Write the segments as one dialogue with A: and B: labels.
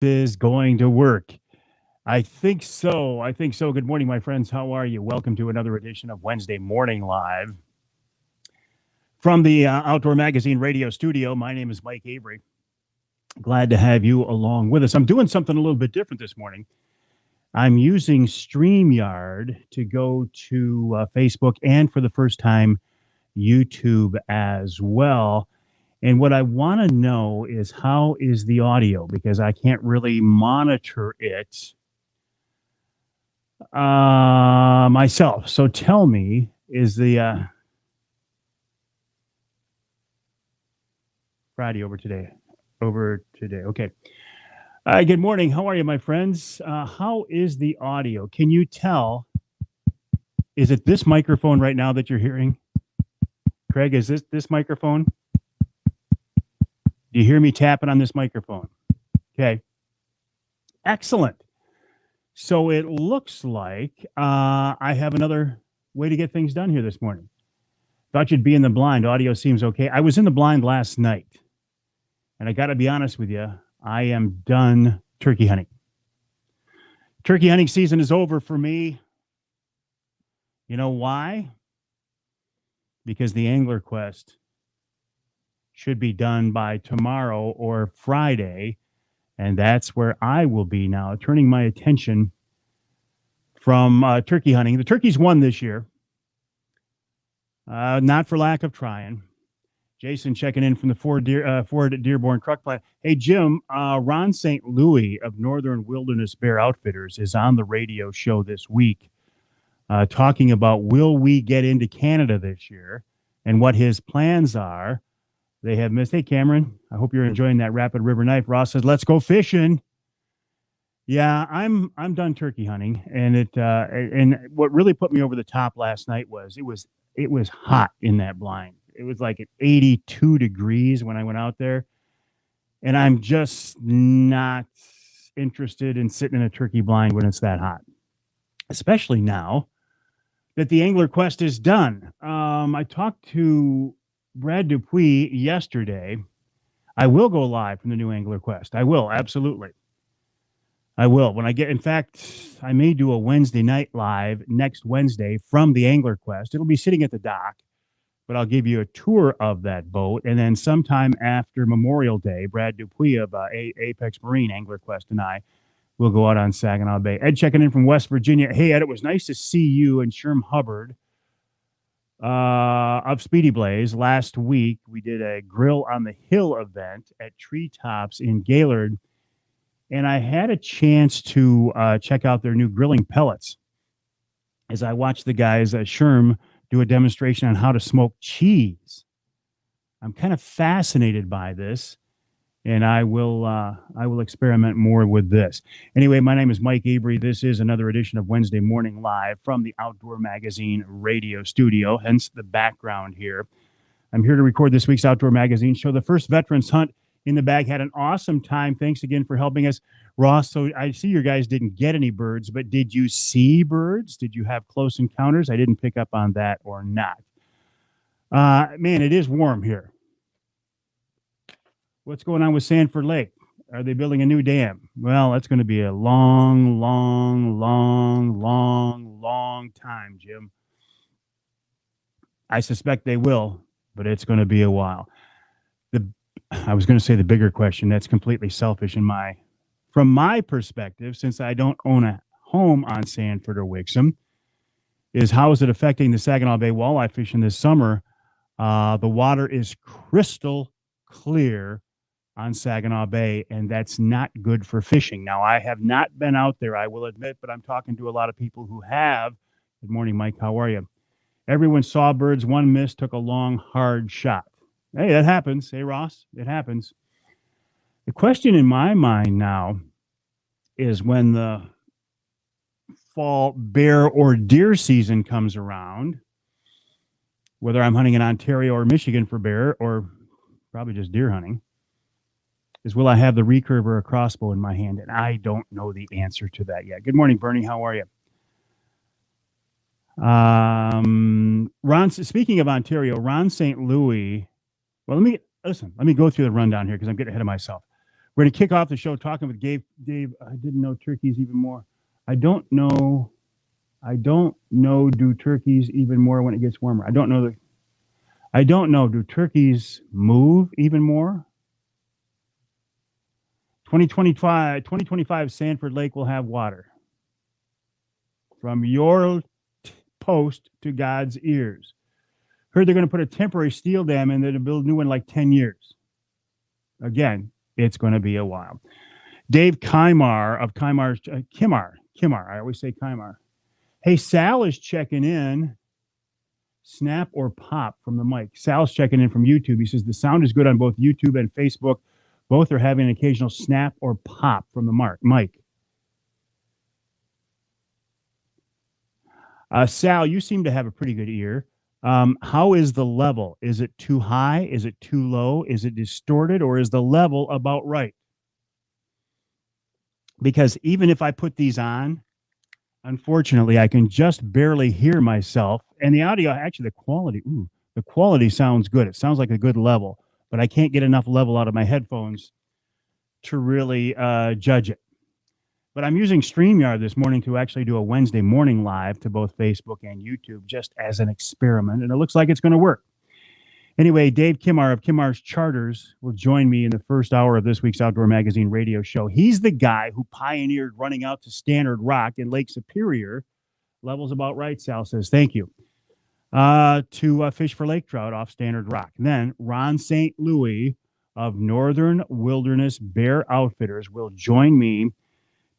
A: is going to work. I think so. I think so. Good morning, my friends. How are you? Welcome to another edition of Wednesday Morning Live from the Outdoor Magazine radio studio. My name is Mike Avery. Glad to have you along with us. I'm doing something a little bit different this morning. I'm using StreamYard to go to Facebook and for the first time, YouTube as well. And what I want to know is how is the audio because I can't really monitor it myself. So tell me, is the Friday over today? Over today. Okay. Good morning. How are you, my friends? How is the audio? Can you tell? Is it this microphone right now that you're hearing? Craig, is this microphone? Do you hear me tapping on this microphone? Okay. Excellent. So it looks like I have another way to get things done here this morning. Thought you'd be in the blind. Audio seems okay. I was in the blind last night. And I got to be honest with you, I am done turkey hunting. Turkey hunting season is over for me. You know why? Because the Angler Quest should be done by tomorrow or Friday. And that's where I will be now, turning my attention from turkey hunting. The turkeys won this year. Not for lack of trying. Jason checking in from the Ford Dearborn Truck Plant. Hey, Jim, Ron St. Louis of Northern Wilderness Bear Outfitters is on the radio show this week talking about will we get into Canada this year and what his plans are. They have missed. Hey, Cameron, I hope you're enjoying that Rapid River knife. Ross says, let's go fishing. Yeah, I'm done turkey hunting. And and what really put me over the top last night was it was hot in that blind. It was like at 82 degrees when I went out there. And I'm just not interested in sitting in a turkey blind when it's that hot, especially now that the Angler Quest is done. I talked to Brad Dupuis yesterday. I will go live from the new Angler Quest. I will, absolutely. I will. When I get, in fact, I may do a Wednesday night live next Wednesday from the Angler Quest. It'll be sitting at the dock. But I'll give you a tour of that boat. And then sometime after Memorial Day, Brad Dupuis of Apex Marine Angler Quest and I will go out on Saginaw Bay. Ed checking in from West Virginia. Hey, Ed, it was nice to see you and Sherm Hubbard of Speedy Blaze. Last week, we did a Grill on the Hill event at Treetops in Gaylord. And I had a chance to check out their new grilling pellets as I watched the guys, Sherm, do a demonstration on how to smoke cheese. I'm kind of fascinated by this, and I will experiment more with this. Anyway, my name is Mike Avery. This is another edition of Wednesday Morning Live from the Outdoor Magazine radio studio, hence the background here. I'm here to record this week's Outdoor Magazine show. The first Veterans Hunt in the bag. Had an awesome time. Thanks again for helping us, Ross. So I see your guys didn't get any birds, but did you see birds? Did you have close encounters? I didn't pick up on that or not. Man, it is warm here. What's going on with Sanford Lake? Are they building a new dam? Well, that's going to be a long, long, long, long, long time, Jim. I suspect they will, but it's going to be a while. I was going to say the bigger question, that's completely selfish from my perspective, since I don't own a home on Sanford or Wixom, is how is it affecting the Saginaw Bay walleye fishing this summer? The water is crystal clear on Saginaw Bay, and that's not good for fishing. Now, I have not been out there, I will admit, but I'm talking to a lot of people who have. Good morning, Mike. How are you? Everyone saw birds. One missed, took a long, hard shot. Hey, that happens. Hey, Ross, it happens. The question in my mind now is when the fall bear or deer season comes around, whether I'm hunting in Ontario or Michigan for bear or probably just deer hunting, is will I have the recurve or a crossbow in my hand? And I don't know the answer to that yet. Good morning, Bernie. How are you? Ron, speaking of Ontario, Ron St. Louis. Well, let me go through the rundown here because I'm getting ahead of myself. We're going to kick off the show talking with Dave. I didn't know turkeys even more. I don't know. Do turkeys even more when it gets warmer? I don't know. Do turkeys move even more? 2025 Sanford Lake will have water. From your post to God's ears. Heard they're going to put a temporary steel dam in there to build a new one in like 10 years. Again, it's going to be a while. Dave Kimar of Kimar's Kimar. I always say Kimar. Hey, Sal is checking in. Snap or pop from the mic. Sal's checking in from YouTube. He says the sound is good on both YouTube and Facebook. Both are having an occasional snap or pop from the mic. Sal, you seem to have a pretty good ear. How is the level? Is it too high? Is it too low? Is it distorted? Or is the level about right? Because even if I put these on, unfortunately, I can just barely hear myself. And the audio, actually, the quality sounds good. It sounds like a good level, but I can't get enough level out of my headphones to really judge it. But I'm using StreamYard this morning to actually do a Wednesday morning live to both Facebook and YouTube just as an experiment, and it looks like it's going to work. Anyway, Dave Kimar of Kimar's Charters will join me in the first hour of this week's Outdoor Magazine radio show. He's the guy who pioneered running out to Standard Rock in Lake Superior. Level's about right, Sal says. Thank you. To fish for lake trout off Standard Rock. And then Ron St. Louis of Northern Wilderness Bear Outfitters will join me.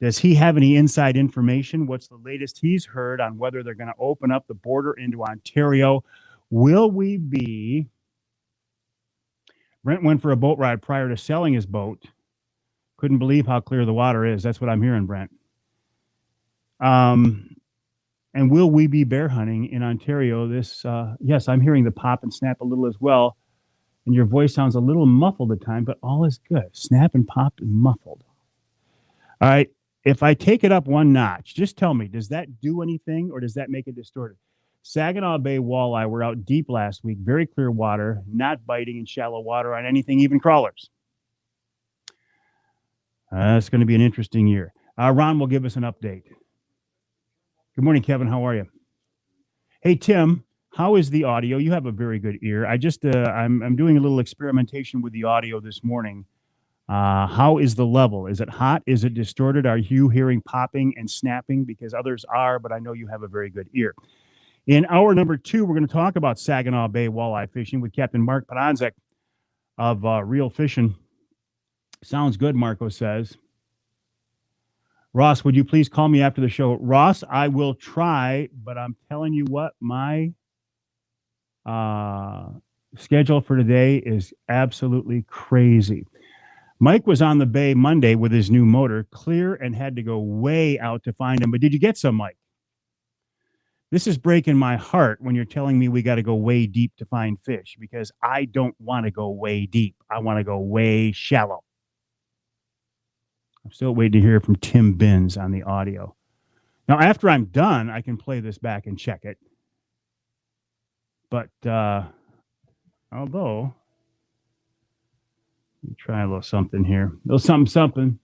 A: Does he have any inside information? What's the latest he's heard on whether they're going to open up the border into Ontario? Will we be... Brent went for a boat ride prior to selling his boat. Couldn't believe how clear the water is. That's what I'm hearing, Brent. And will we be bear hunting in Ontario this... yes, I'm hearing the pop and snap a little as well. And your voice sounds a little muffled at times, but all is good. Snap and pop and muffled. All right. If I take it up one notch, just tell me, does that do anything or does that make it distorted? Saginaw Bay walleye were out deep last week, very clear water, not biting in shallow water on anything, even crawlers. It's going to be an interesting year. Ron will give us an update. Good morning, Kevin. How are you? Hey, Tim, how is the audio? You have a very good ear. I'm doing a little experimentation with the audio this morning. How is the level? Is it hot? Is it distorted? Are you hearing popping and snapping? Because others are, but I know you have a very good ear. In hour number 2, we're going to talk about Saginaw Bay walleye fishing with Captain Mark Podonzek of Real Fishing. Sounds good, Marco says. Ross, would you please call me after the show? Ross, I will try, but I'm telling you what, my schedule for today is absolutely crazy. Mike was on the bay Monday with his new motor, clear, and had to go way out to find him. But did you get some, Mike? This is breaking my heart when you're telling me we got to go way deep to find fish, because I don't want to go way deep. I want to go way shallow. I'm still waiting to hear from Tim Binns on the audio. Now, after I'm done, I can play this back and check it. But although... let me try a little something here. A little something.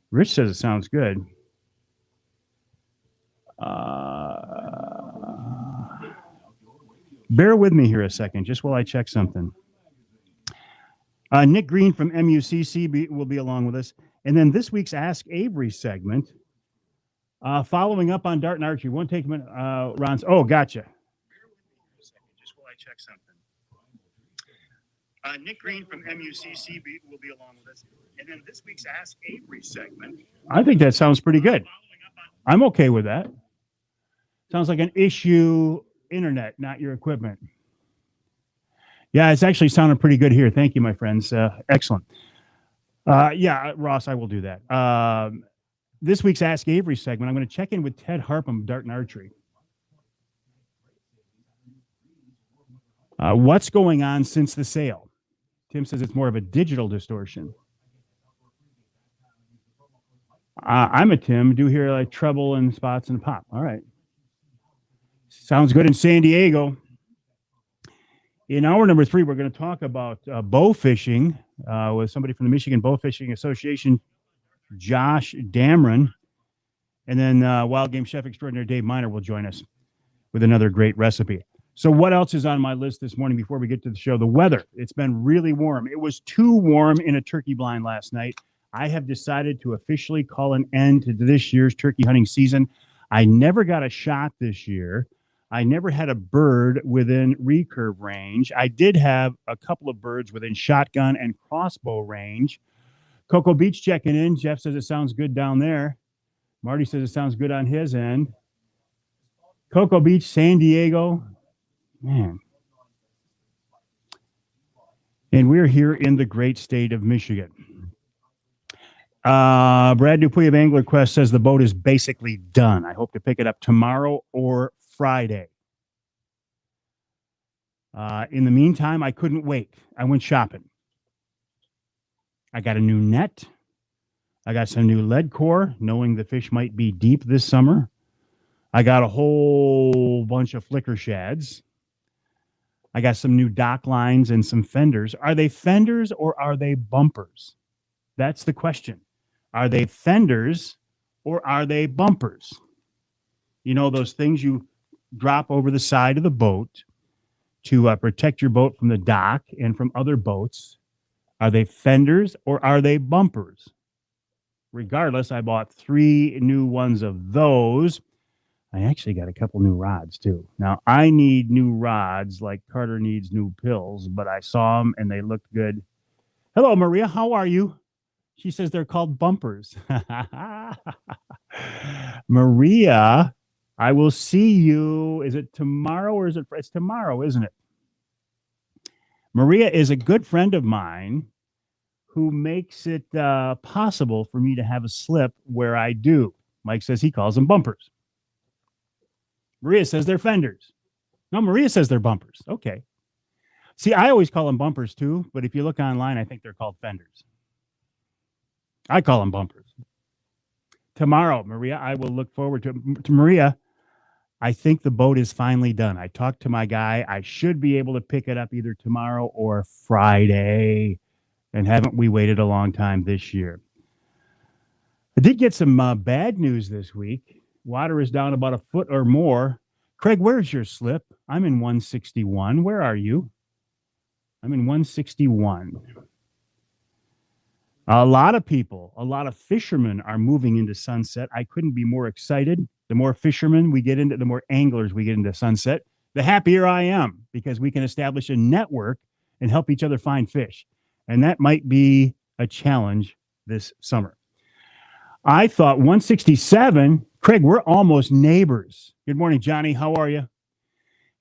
A: Rich says it sounds good. Bear with me here a second, just while I check something. Nick Green from MUCC will be along with us. And then this week's Ask Avery segment, following up on Dart and Archery. Won't take a minute. Ron's. Oh, gotcha. Bear with me here a second, just while I check something. Nick Green from MUCC will be along with us. And then this week's Ask Avery segment. I think that sounds pretty good. I'm okay with that. Sounds like an issue internet, not your equipment. Yeah, it's actually sounding pretty good here. Thank you, my friends. Excellent. Yeah, Ross, I will do that. This week's Ask Avery segment, I'm going to check in with Ted Harpham of Dart and Archery. What's going on since the sale? Tim says it's more of a digital distortion. I'm a Tim. Do hear like treble and spots and pop. All right. Sounds good in San Diego. In hour number 3, we're going to talk about bow fishing with somebody from the Michigan Bow Fishing Association, Josh Damron. And then wild game chef extraordinaire Dave Miner will join us with another great recipe. So what else is on my list this morning before we get to the show? The weather. It's been really warm. It was too warm in a turkey blind last night. I have decided to officially call an end to this year's turkey hunting season. I never got a shot this year. I never had a bird within recurve range. I did have a couple of birds within shotgun and crossbow range. Cocoa Beach checking in. Jeff says it sounds good down there. Marty says it sounds good on his end. Cocoa Beach, San Diego. Man. And we're here in the great state of Michigan. Brad Dupuy of Angler Quest says the boat is basically done. I hope to pick it up tomorrow or Friday. In the meantime, I couldn't wait. I went shopping. I got a new net. I got some new lead core, knowing the fish might be deep this summer. I got a whole bunch of flicker shads. I got some new dock lines and some fenders. Are they fenders or are they bumpers? That's the question. Are they fenders or are they bumpers? You know, those things you drop over the side of the boat to protect your boat from the dock and from other boats. Are they fenders or are they bumpers? Regardless, I bought 3 new ones of those. I actually got a couple new rods too. Now, I need new rods like Carter needs new pills, but I saw them and they looked good. Hello, Maria. How are you? She says they're called bumpers. Maria, I will see you. Is it tomorrow or is it? It's tomorrow, isn't it? Maria is a good friend of mine who makes it possible for me to have a slip where I do. Mike says he calls them bumpers. Maria says they're fenders. No, Maria says they're bumpers. Okay. See, I always call them bumpers too, but if you look online, I think they're called fenders. I call them bumpers. Tomorrow, Maria, I will look forward to it. To Maria, I think the boat is finally done. I talked to my guy. I should be able to pick it up either tomorrow or Friday. And haven't we waited a long time this year? I did get some bad news this week. Water is down about a foot or more. Craig, where's your slip? I'm in 161. Where are you? I'm in 161. A lot of people, a lot of fishermen are moving into Sunset. I couldn't be more excited. The more fishermen we get into, the more anglers we get into Sunset, the happier I am because we can establish a network and help each other find fish. And that might be a challenge this summer. I thought 167. Craig, we're almost neighbors. Good morning, Johnny. How are you?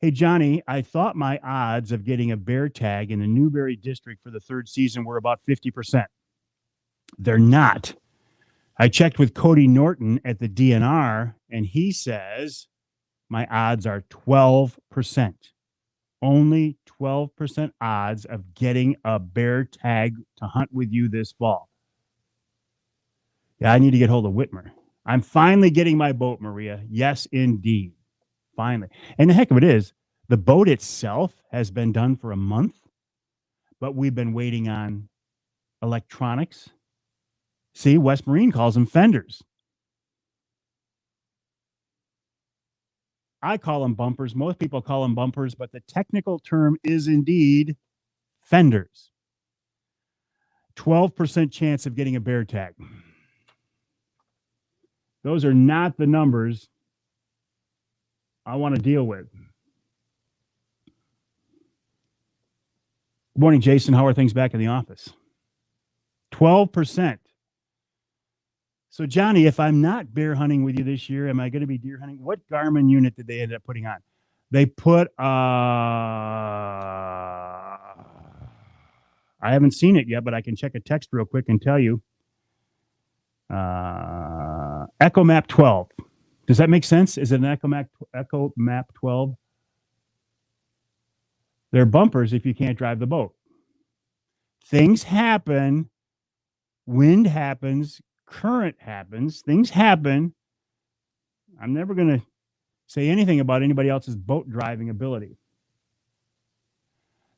A: Hey, Johnny, I thought my odds of getting a bear tag in the Newberry district for the 3rd season were about 50%. They're not. I checked with Cody Norton at the DNR, and he says my odds are 12%. Only 12% odds of getting a bear tag to hunt with you this fall. Yeah, I need to get hold of Whitmer. I'm finally getting my boat, Maria. Yes, indeed. Finally. And the heck of it is, the boat itself has been done for a month, but we've been waiting on electronics. See, West Marine calls them fenders. I call them bumpers. Most people call them bumpers, but the technical term is indeed fenders. 12% chance of getting a bear tag. Those are not the numbers I want to deal with. Good morning, Jason. How are things back in the office? 12%. So, Johnny, if I'm not bear hunting with you this year, am I going to be deer hunting? What Garmin unit did they end up putting on? They put, I haven't seen it yet, but I can check a text real quick and tell you. EchoMap 12. Does that make sense? Is it an EchoMap 12? They're bumpers if you can't drive the boat. Things happen. Wind happens. Current happens. Things happen. I'm never going to say anything about anybody else's boat driving ability.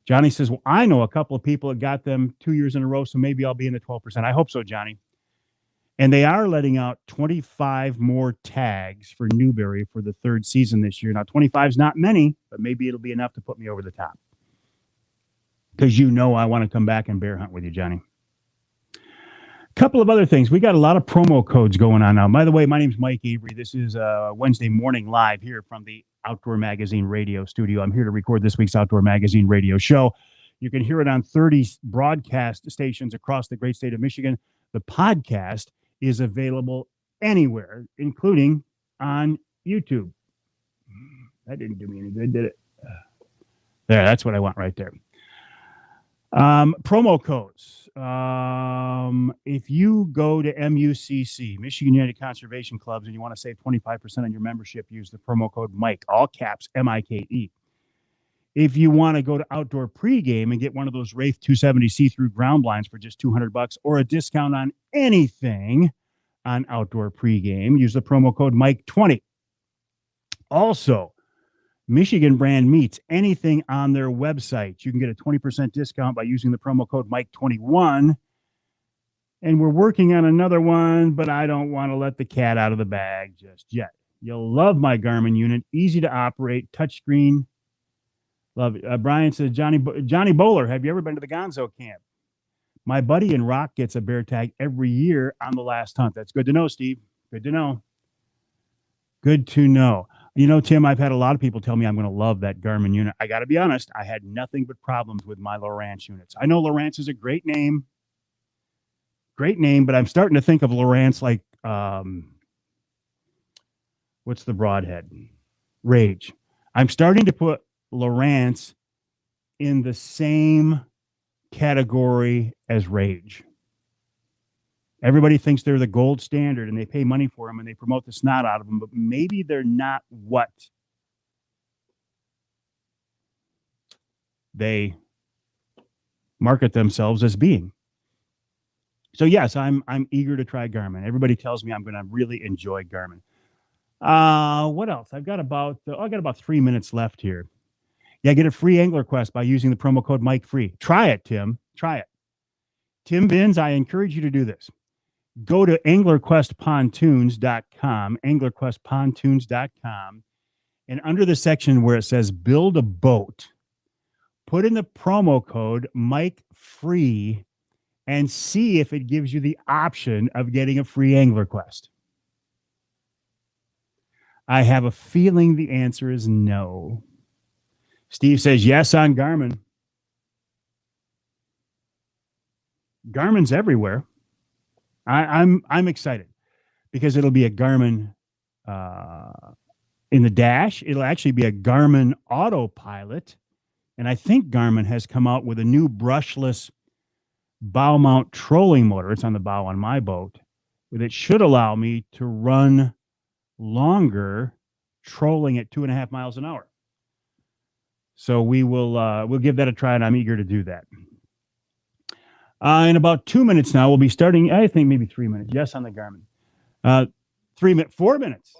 A: Johnny says, well, I know a couple of people that got them 2 years in a row, so maybe I'll be in the 12%. I hope so, Johnny. And they are letting out 25 more tags for Newberry for the third season this year. Now, 25 is not many, but maybe it'll be enough to put me over the top. Because you know I want to come back and bear hunt with you, Johnny. Couple of other things. We got a lot of promo codes going on now. By the way, my name's Mike Avery. This is Wednesday morning live here from the Outdoor Magazine radio studio. I'm here to record this week's Outdoor Magazine radio show. You can hear it on 30 broadcast stations across the great state of Michigan. The podcast is available anywhere, including on YouTube. That didn't do me any good, did it? There, that's what I want right there. Promo codes. If you go to MUCC, Michigan United Conservation Clubs, and you want to save 25% on your membership, use the promo code Mike, all caps, MIKE. If you want to go to Outdoor Pregame and get one of those Wraith 270 see-through ground blinds for just $200 or a discount on anything on Outdoor Pregame, use the promo code Mike20. Also, Michigan Brand Meats, anything on their website. You can get a 20% discount by using the promo code Mike21. And we're working on another one, but I don't want to let the cat out of the bag just yet. You'll love my Garmin unit. Easy to operate, touchscreen. Love it. Brian says, Johnny Bowler, have you ever been to the Gonzo camp? My buddy in Rock gets a bear tag every year on the last hunt. That's good to know, Steve. Good to know. Good to know. You know, Tim, I've had a lot of people tell me I'm going to love that Garmin unit. I got to be honest, I had nothing but problems with my Lowrance units. I know Lowrance is a great name, but I'm starting to think of Lowrance like, what's the broadhead? Rage. I'm starting to put Lowrance in the same category as Rage. Everybody thinks they're the gold standard and they pay money for them and they promote the snot out of them, but maybe they're not what they market themselves as being. So yes, I'm eager to try Garmin. Everybody tells me I'm going to really enjoy Garmin. What else? I got about 3 minutes left here. Yeah, get a free Angler Quest by using the promo code MikeFree. Try it, Tim. Try it. Tim Binns, I encourage you to do this. Go to anglerquestpontoons.com, anglerquestpontoons.com, and under the section where it says build a boat, put in the promo code MikeFree and see if it gives you the option of getting a free Angler Quest. I have a feeling the answer is no. Steve says yes on Garmin. Garmin's everywhere. I'm excited because it'll be a Garmin in the dash. It'll actually be a Garmin autopilot. And I think Garmin has come out with a new brushless bow mount trolling motor. It's on the bow on my boat. That should allow me to run longer trolling at 2.5 miles an hour. So we'll give that a try, and I'm eager to do that. In about 2 minutes now, we'll be starting, I think maybe 3 minutes. Yes, on the Garmin. 4 minutes.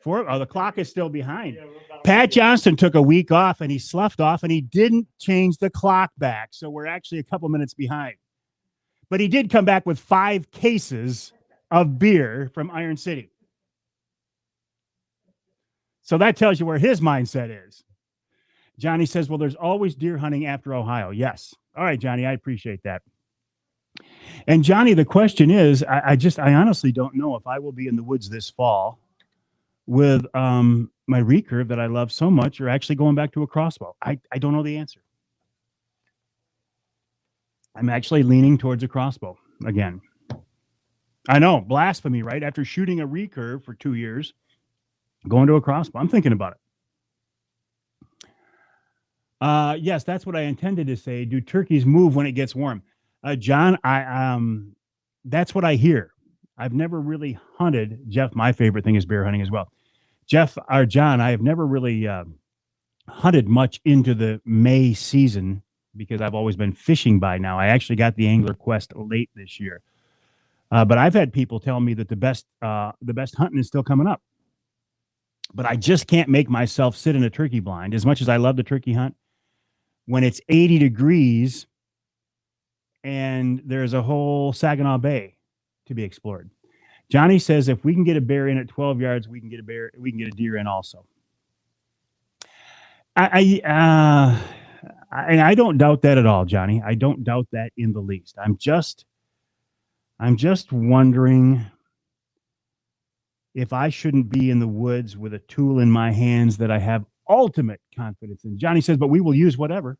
A: The clock is still behind. Pat Johnston took a week off, and he sloughed off, and he didn't change the clock back. So we're actually a couple minutes behind. But he did come back with 5 cases of beer from Iron City. So that tells you where his mindset is. Johnny says, well, there's always deer hunting after Ohio. Yes. All right, Johnny, I appreciate that. And Johnny, the question is, I honestly don't know if I will be in the woods this fall with my recurve that I love so much or actually going back to a crossbow. I don't know the answer. I'm actually leaning towards a crossbow again. I know, blasphemy, right? After shooting a recurve for 2 years, going to a crossbow. I'm thinking about it. Yes, that's what I intended to say. Do turkeys move when it gets warm? John, that's what I hear. I've never really hunted. Jeff, my favorite thing is bear hunting as well. Jeff or John, I have never really hunted much into the May season because I've always been fishing by now. I actually got the Angler Quest late this year. But I've had people tell me that the best hunting is still coming up. But I just can't make myself sit in a turkey blind. As much as I love the turkey hunt, when it's 80 degrees and there's a whole Saginaw Bay to be explored. Johnny says if we can get a bear in at 12 yards, we can get a deer in also. I don't doubt that at all, Johnny. I don't doubt that in the least. I'm just wondering if I shouldn't be in the woods with a tool in my hands that I have ultimate confidence in. Johnny says, but we will use whatever.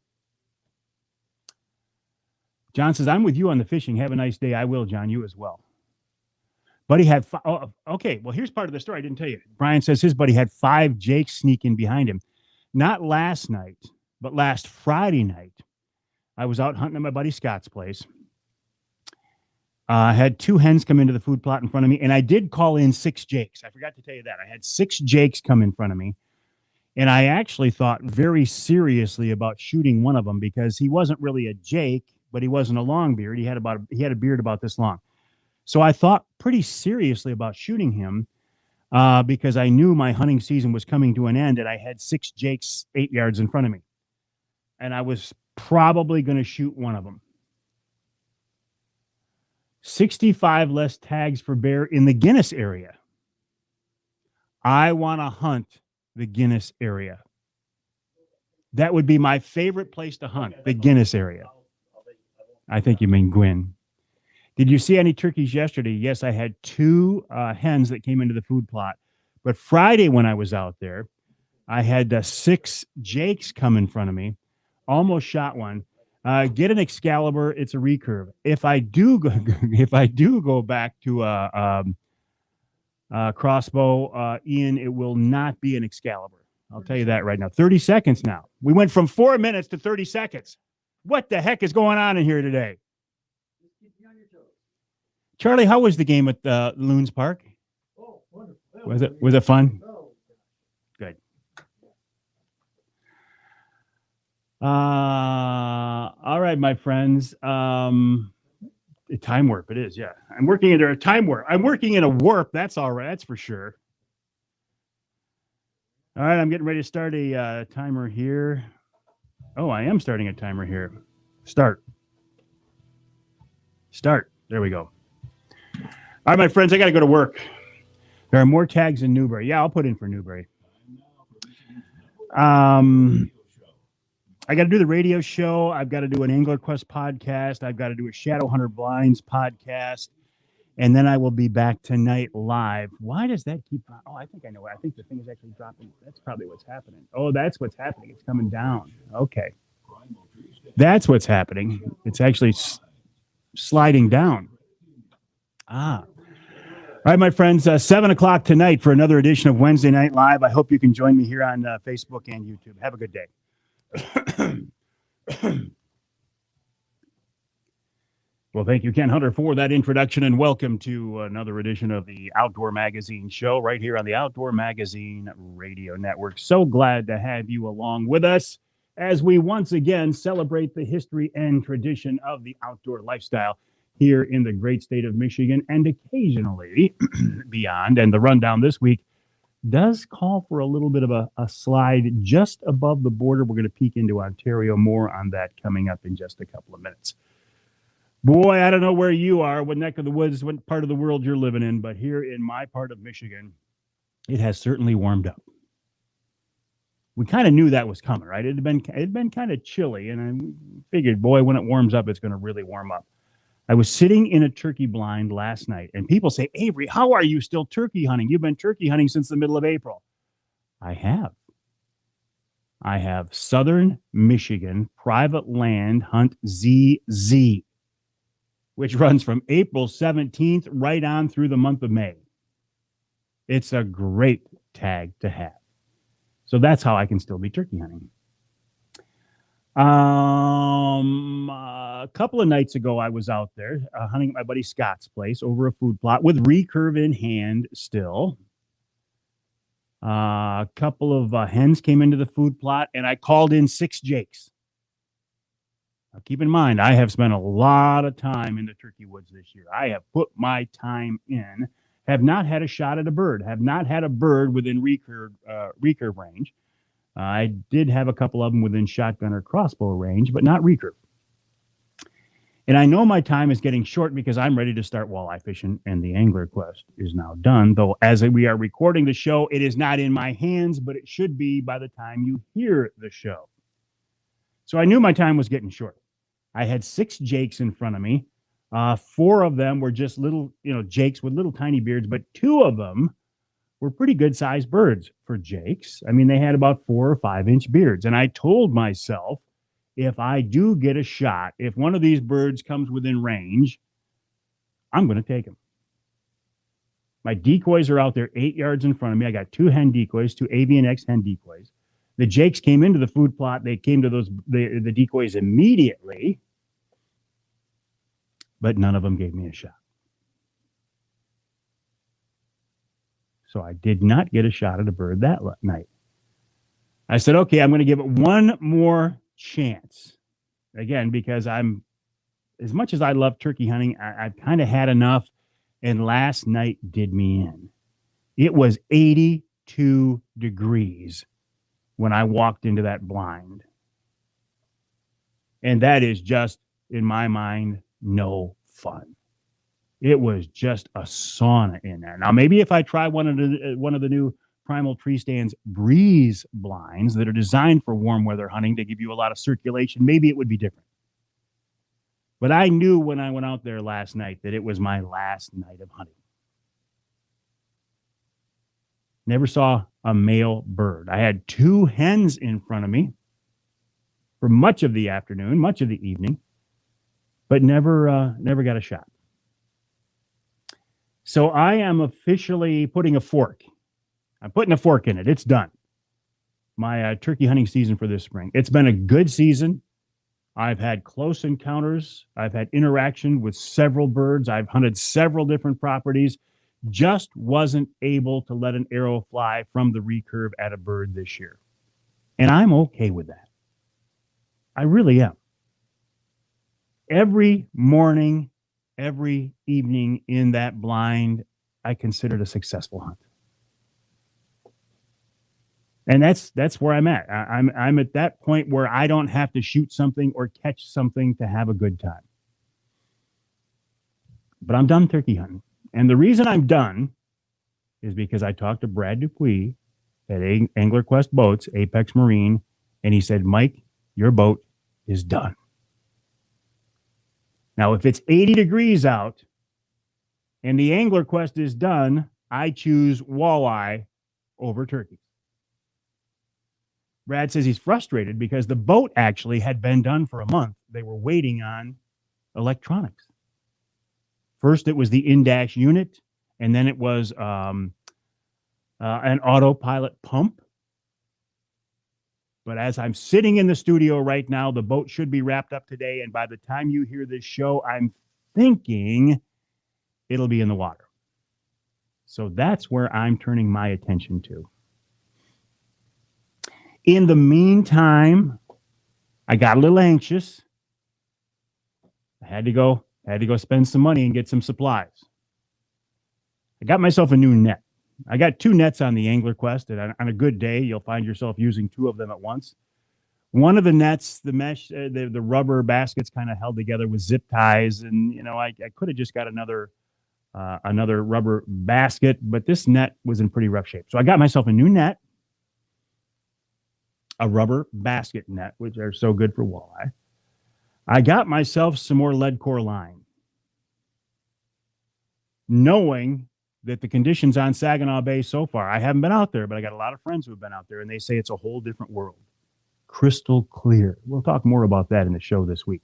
A: John says, I'm with you on the fishing. Have a nice day. I will, John. You as well. Buddy had okay. Well, here's part of the story I didn't tell you. Brian says his buddy had 5 jakes sneak in behind him. Not last night, but last Friday night. I was out hunting at my buddy Scott's place. I had 2 hens come into the food plot in front of me, and I did call in 6 jakes. I forgot to tell you that. I had 6 jakes come in front of me, and I actually thought very seriously about shooting one of them because he wasn't really a jake, but he wasn't a long beard. He had a beard about this long. So I thought pretty seriously about shooting him because I knew my hunting season was coming to an end, and I had 6 jakes 8 yards in front of me, and I was probably going to shoot one of them. 65 less tags for bear in the Guinness area. I want to hunt the Guinness area. That would be my favorite place to hunt, the Guinness area. I think you mean Gwyn. Did you see any turkeys yesterday? Yes, I had 2 hens that came into the food plot. But Friday when I was out there, I had 6 jakes come in front of me. Almost shot one. Get an Excalibur. It's a recurve. If I do go back to a crossbow, Ian, it will not be an Excalibur. I'll tell you that right now. 30 seconds now. We went from 4 minutes to 30 seconds. What the heck is going on in here today? Charlie, how was the game at Loons Park? Oh, wonderful. Was it fun? Good. All right, my friends. A time warp. It is, yeah. I'm working under a time warp. I'm working in a warp. That's all right. That's for sure. All right, I'm getting ready to start a timer here. Oh, I am starting a timer here. Start. There we go. All right, my friends, I got to go to work. There are more tags in Newberry. Yeah, I'll put in for Newberry. I got to do the radio show. I've got to do an Angler Quest podcast. I've got to do a Shadowhunter Blinds podcast. And then I will be back tonight live. Why does that keep on? Oh, I think I know. I think the thing is actually dropping. That's probably what's happening. Oh, that's what's happening. It's coming down. Okay. That's what's happening. It's actually sliding down. All right, my friends, 7 o'clock tonight for another edition of Wednesday Night Live. I hope you can join me here on Facebook and YouTube. Have a good day. Well, thank you, Ken Hunter, for that introduction, and welcome to another edition of the Outdoor Magazine show right here on the Outdoor Magazine Radio Network. So glad to have you along with us as we once again celebrate the history and tradition of the outdoor lifestyle here in the great state of Michigan and occasionally beyond. And the rundown this week does call for a little bit of a slide just above the border. We're going to peek into Ontario. More on that coming up in just a couple of minutes. Boy, I don't know where you are, what neck of the woods, what part of the world you're living in, but here in my part of Michigan, it has certainly warmed up. We kind of knew that was coming, right? It had been kind of chilly, and I figured, boy, when it warms up, it's going to really warm up. I was sitting in a turkey blind last night, and people say, Avery, how are you still turkey hunting? You've been turkey hunting since the middle of April. I have Southern Michigan Private Land Hunt ZZ, which runs from April 17th right on through the month of May. It's a great tag to have. So that's how I can still be turkey hunting. A couple of nights ago, I was out there hunting at my buddy Scott's place over a food plot with recurve in hand still. A couple of hens came into the food plot, and I called in 6 jakes. Now, keep in mind, I have spent a lot of time in the turkey woods this year. I have put my time in, have not had a shot at a bird, have not had a bird within recurve range. I did have a couple of them within shotgun or crossbow range, but not recurve. And I know my time is getting short because I'm ready to start walleye fishing, and the Angler Quest is now done. Though, as we are recording the show, it is not in my hands, but it should be by the time you hear the show. So I knew my time was getting short. I had 6 jakes in front of me. 4 of them were just little, jakes with little tiny beards, but 2 of them were pretty good sized birds for jakes. I mean, they had about 4 or 5 inch beards. And I told myself, if I do get a shot, if one of these birds comes within range, I'm going to take him. My decoys are out there 8 yards in front of me. I got 2 hen decoys, 2 Avian X hen decoys. The jakes came into the food plot. They came to the decoys immediately, but none of them gave me a shot. So I did not get a shot at a bird that night. I said, okay, I'm going to give it one more chance. Again, because as much as I love turkey hunting, I've kind of had enough. And last night did me in. It was 82 degrees when I walked into that blind. And that is just, in my mind, no fun. It was just a sauna in there. Now, maybe if I try one of the new Primal Tree Stands breeze blinds that are designed for warm weather hunting to give you a lot of circulation, maybe it would be different. But I knew when I went out there last night that it was my last night of hunting. Never saw a male bird. I had 2 hens in front of me for much of the afternoon, much of the evening, but never got a shot. So I am officially putting a fork. I'm putting a fork in it. It's done. My turkey hunting season for this spring. It's been a good season. I've had close encounters. I've had interaction with several birds. I've hunted several different properties. Just wasn't able to let an arrow fly from the recurve at a bird this year. And I'm okay with that. I really am. Every morning, every evening in that blind, I considered a successful hunt. And that's where I'm at. I'm at that point where I don't have to shoot something or catch something to have a good time. But I'm done turkey hunting. And the reason I'm done is because I talked to Brad Dupuis at Angler Quest Boats, Apex Marine, and he said, Mike, your boat is done. Now, if it's 80 degrees out and the Angler Quest is done, I choose walleye over turkey. Brad says he's frustrated because the boat actually had been done for a month. They were waiting on electronics. First, it was the in-dash unit, and then it was an autopilot pump. But as I'm sitting in the studio right now, the boat should be wrapped up today, and by the time you hear this show, I'm thinking it'll be in the water. So that's where I'm turning my attention to. In the meantime, I got a little anxious. I had to go spend some money and get some supplies. I got myself a new net. I got 2 nets on the Angler Quest, and on a good day, you'll find yourself using 2 of them at once. One of the nets, the mesh, the rubber baskets kind of held together with zip ties, and I could have just got another rubber basket, but this net was in pretty rough shape. So I got myself a new net, a rubber basket net, which are so good for walleye. I got myself some more lead core line, knowing that the conditions on Saginaw Bay so far, I haven't been out there, but I got a lot of friends who have been out there, and they say it's a whole different world. Crystal clear. We'll talk more about that in the show this week.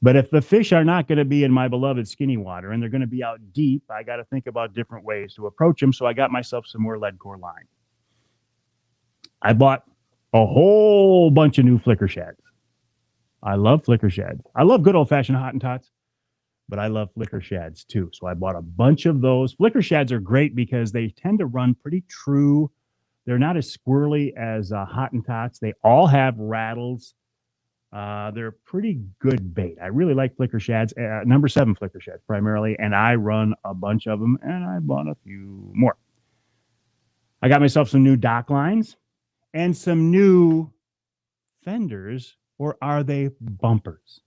A: But if the fish are not going to be in my beloved skinny water and they're going to be out deep, I got to think about different ways to approach them. So I got myself some more lead core line. I bought a whole bunch of new flicker shads. I love flicker shads. I love good old-fashioned Hottentots, but I love flicker shads too. So I bought a bunch of those. Flicker shads are great because they tend to run pretty true. They're not as squirrely as Hottentots. They all have rattles. They're pretty good bait. I really like flicker shads, number 7 flicker shads primarily, and I run a bunch of them, and I bought a few more. I got myself some new dock lines, and some new fenders, or are they bumpers?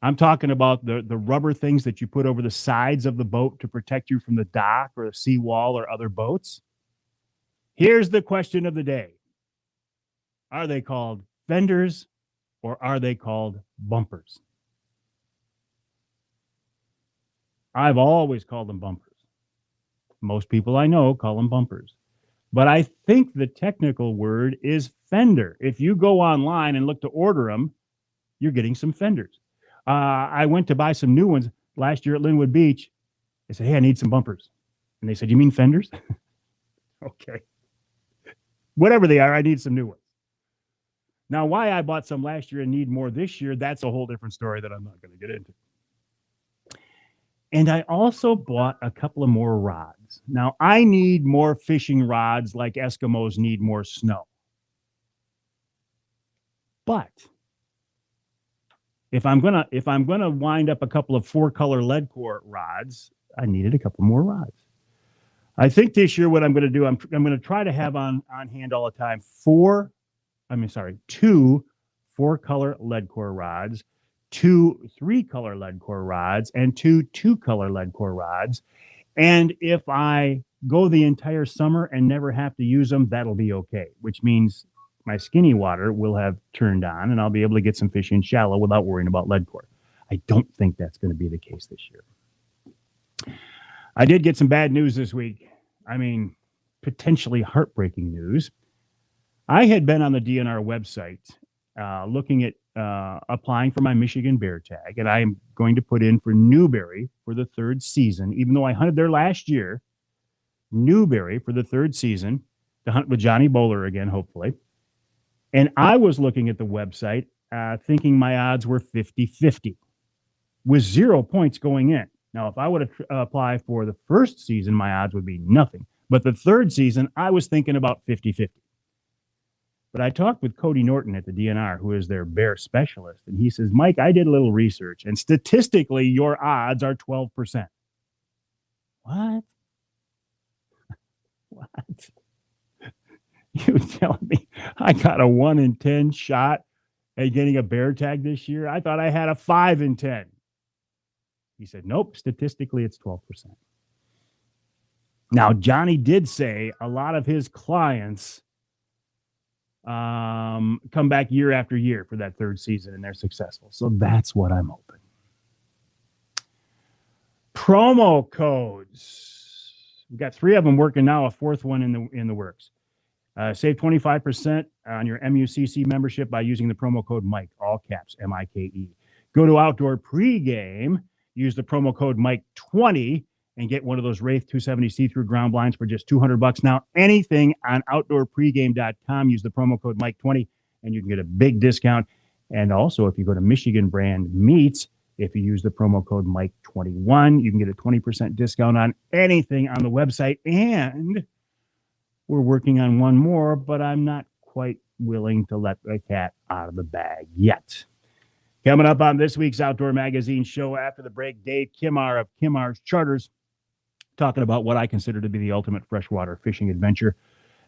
A: I'm talking about the rubber things that you put over the sides of the boat to protect you from the dock or the seawall or other boats. Here's the question of the day. Are they called fenders or are they called bumpers? I've always called them bumpers. Most people I know call them bumpers. But I think the technical word is fender. If you go online and look to order them, you're getting some fenders. I went to buy some new ones last year at Linwood Beach. I said, hey, I need some bumpers. And they said, you mean fenders? Okay. Whatever they are, I need some new ones. Now, why I bought some last year and need more this year, that's a whole different story that I'm not going to get into. And I also bought a couple of more rods. Now, I need more fishing rods like Eskimos need more snow. But if I'm gonna wind up a couple of 4-color lead core rods, I needed a couple more rods. I think this year what I'm going to do, I'm going to try to have on hand all the time 2 4-color lead core rods, 2 3-color lead core rods, and 2 2-color lead core rods. And if I go the entire summer and never have to use them, that'll be okay, which means my skinny water will have turned on and I'll be able to get some fish in shallow without worrying about lead core. I don't think that's going to be the case this year. I did get some bad news this week. I mean, potentially heartbreaking news. I had been on the DNR website looking at applying for my Michigan bear tag, and I am going to put in for Newberry for the 3rd season, even though I hunted there last year. Newberry for the 3rd season to hunt with Johnny Bowler again, hopefully. And I was looking at the website thinking my odds were 50-50 with 0 points going in. Now, if I would have applied for the 1st season, my odds would be nothing. But the 3rd season, I was thinking about 50-50. But I talked with Cody Norton at the DNR, who is their bear specialist, and he says, Mike, I did a little research, and statistically, your odds are 12%. What? What? You telling me I got a 1 in 10 shot at getting a bear tag this year? I thought I had a 5 in 10. He said, nope, statistically, it's 12%. Now, Johnny did say a lot of his clients come back year after year for that 3rd season, and they're successful. So that's what I'm hoping. Promo codes. We've got 3 of them working now, a 4th one in the works. Save 25% on your MUCC membership by using the promo code Mike, all caps, MIKE. Go to Outdoor Pregame, use the promo code Mike20, and get one of those Wraith 270 see-through ground blinds for just $200 now. Anything on outdoorpregame.com, use the promo code Mike20, and you can get a big discount. And also, if you go to Michigan Brand Meats, if you use the promo code Mike21, you can get a 20% discount on anything on the website. And we're working on one more, but I'm not quite willing to let the cat out of the bag yet. Coming up on this week's Outdoor Magazine show after the break, Dave Kimar of Kimar's Charters, talking about what I consider to be the ultimate freshwater fishing adventure.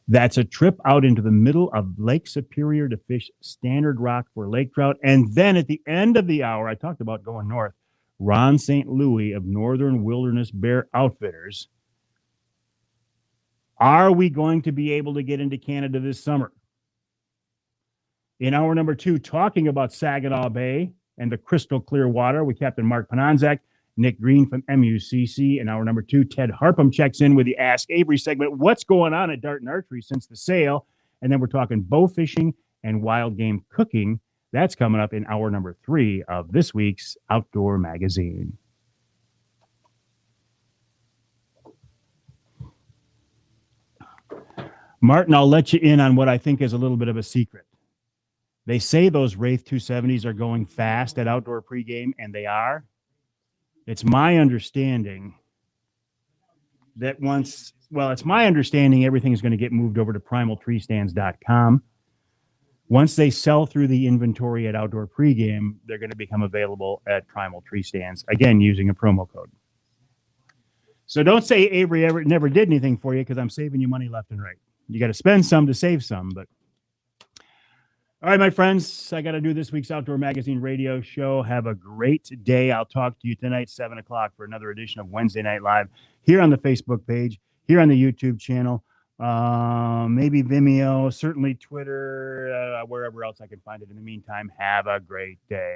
A: That's a trip out into the middle of Lake Superior to fish standard rock for lake trout. And then at the end of the hour, I talked about going north, Ron St. Louis of Northern Wilderness Bear Outfitters. Are we going to be able to get into Canada this summer? In hour number 2, talking about Saginaw Bay and the crystal clear water with Captain Mark Pananzak, Nick Green from MUCC. In hour number 2, Ted Harpham checks in with the Ask Avery segment. What's going on at Dart & Archery since the sale? And then we're talking bow fishing and wild game cooking. That's coming up in hour number 3 of this week's Outdoor Magazine. Martin, I'll let you in on what I think is a little bit of a secret. They say those Wraith 270s are going fast at Outdoor Pregame, and they are. It's my understanding that it's my understanding everything is going to get moved over to primaltreestands.com. Once they sell through the inventory at Outdoor Pregame, they're going to become available at Primal Tree Stands, again, using a promo code. So don't say Avery never did anything for you, because I'm saving you money left and right. you got to spend some to save some. But all right, my friends, I got to do this week's Outdoor Magazine radio show. Have a great day. I'll talk to you tonight, 7 o'clock, for another edition of Wednesday Night Live here on the Facebook page, here on the YouTube channel, maybe Vimeo, certainly Twitter, wherever else I can find it. In the meantime, have a great day.